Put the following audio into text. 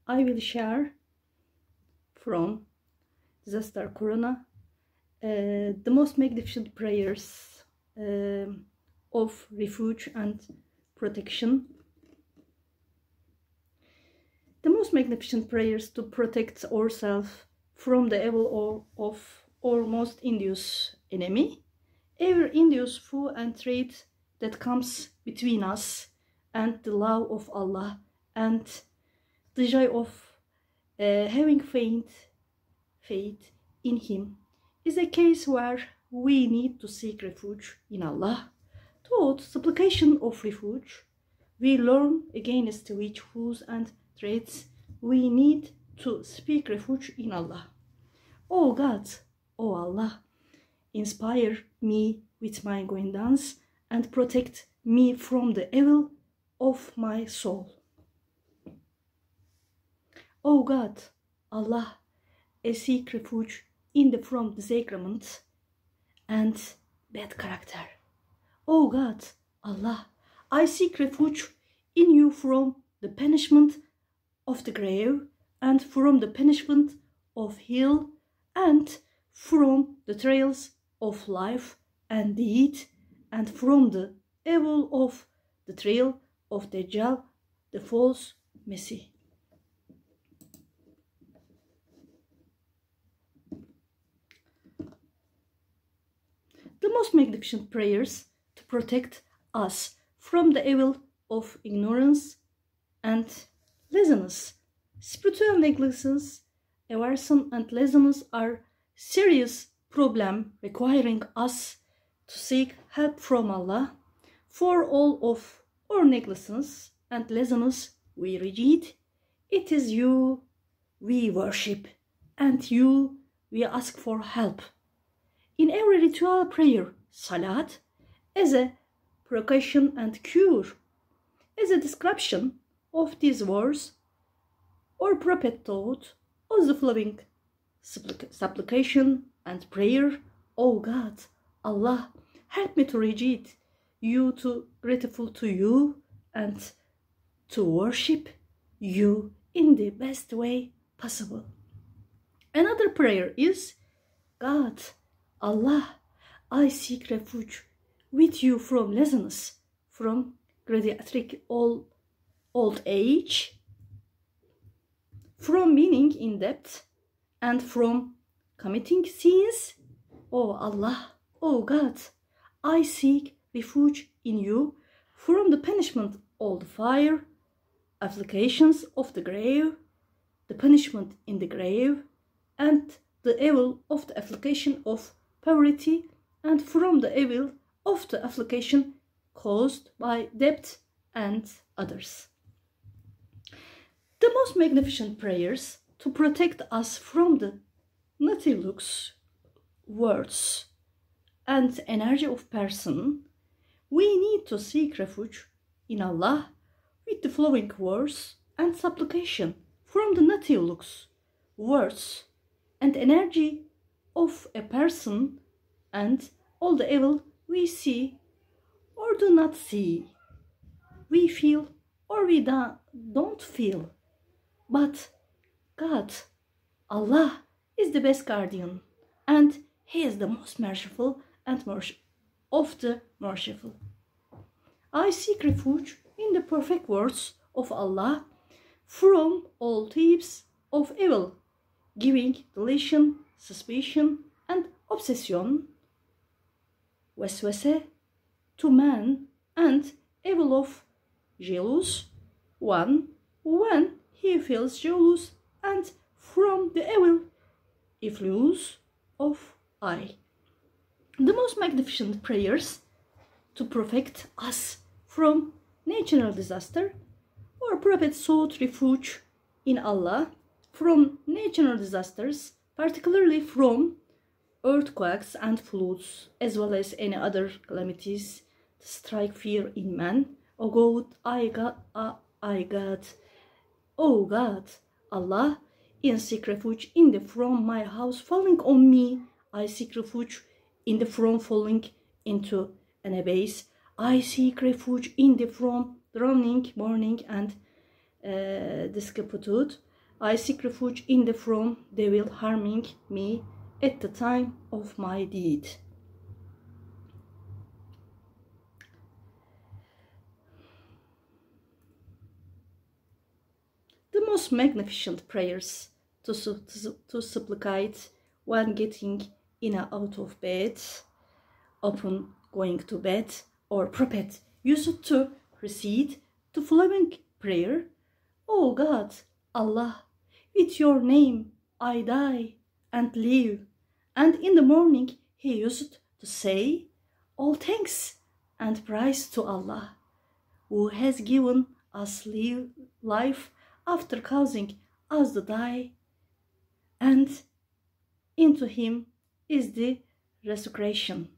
I will share from disaster corona the most magnificent prayers of refuge and protection. The most magnificent prayers to protect ourselves from the evil of our most insidious enemy, every insidious foe and trait that comes between us and the love of Allah and the joy of having faith in Him, is a case where we need to seek refuge in Allah. Through supplication of refuge, we learn against which foes and traits we need to seek refuge in Allah. Oh God, oh Allah, inspire me with my guidance and protect me from the evil of my soul. Oh God, Allah, I seek refuge from disagreement and bad character. Oh God, Allah, I seek refuge in you from the punishment of the grave and from the punishment of hell and from the trials of life and deed and from the evil of the trail of Dajjal, the false Messiah. The most magnificent prayers to protect us from the evil of ignorance and laziness. Spiritual negligence, aversion and laziness are serious problems requiring us to seek help from Allah. For all of our negligence and laziness we reject. It is you we worship and you we ask for help. In every ritual prayer, salat, as a precaution and cure, as a description of these words, our prophet taught of the following supplication and prayer. O God, Allah, help me to reject you, to grateful to you, and to worship you in the best way possible. Another prayer is, God, Allah, I seek refuge with you from laziness, from geriatric old age, from being in debt, and from committing sins. Oh Allah, oh God, I seek refuge in you from the punishment of the fire, afflictions of the grave, the punishment in the grave, and the evil of the affliction of poverty, and from the evil of the affliction caused by debt and others. The most magnificent prayers to protect us from the naughty looks, words, and energy of person, we need to seek refuge in Allah with the following words and supplication from the naughty looks, words, and energy of a person and all the evil we see or do not see, we feel or we don't feel. But God, Allah, is the best guardian, and He is the most merciful and of the merciful. I seek refuge in the perfect words of Allah from all types of evil, giving delusion, suspicion, and obsession, waswase, to man, and evil of jealous one when he feels jealous, and from the evil influence of eye. The most magnificent prayers to protect us from natural disaster. Our prophet sought refuge in Allah from natural disasters, particularly from earthquakes and floods, as well as any other calamities to strike fear in man. O God, O God, Allah, I seek refuge from my house falling on me. I seek refuge from falling into an abyss. I seek refuge from drowning, mourning, and discomfited. I seek refuge in the from devil harming me at the time of my deed. The most magnificent prayers to supplicate when getting in and out of bed, upon going to bed, or prophet used to recite the following prayer: O God, Allah, with your name I die and live. And in the morning he used to say, all thanks and praise to Allah, who has given us life after causing us to die, and into him is the resurrection.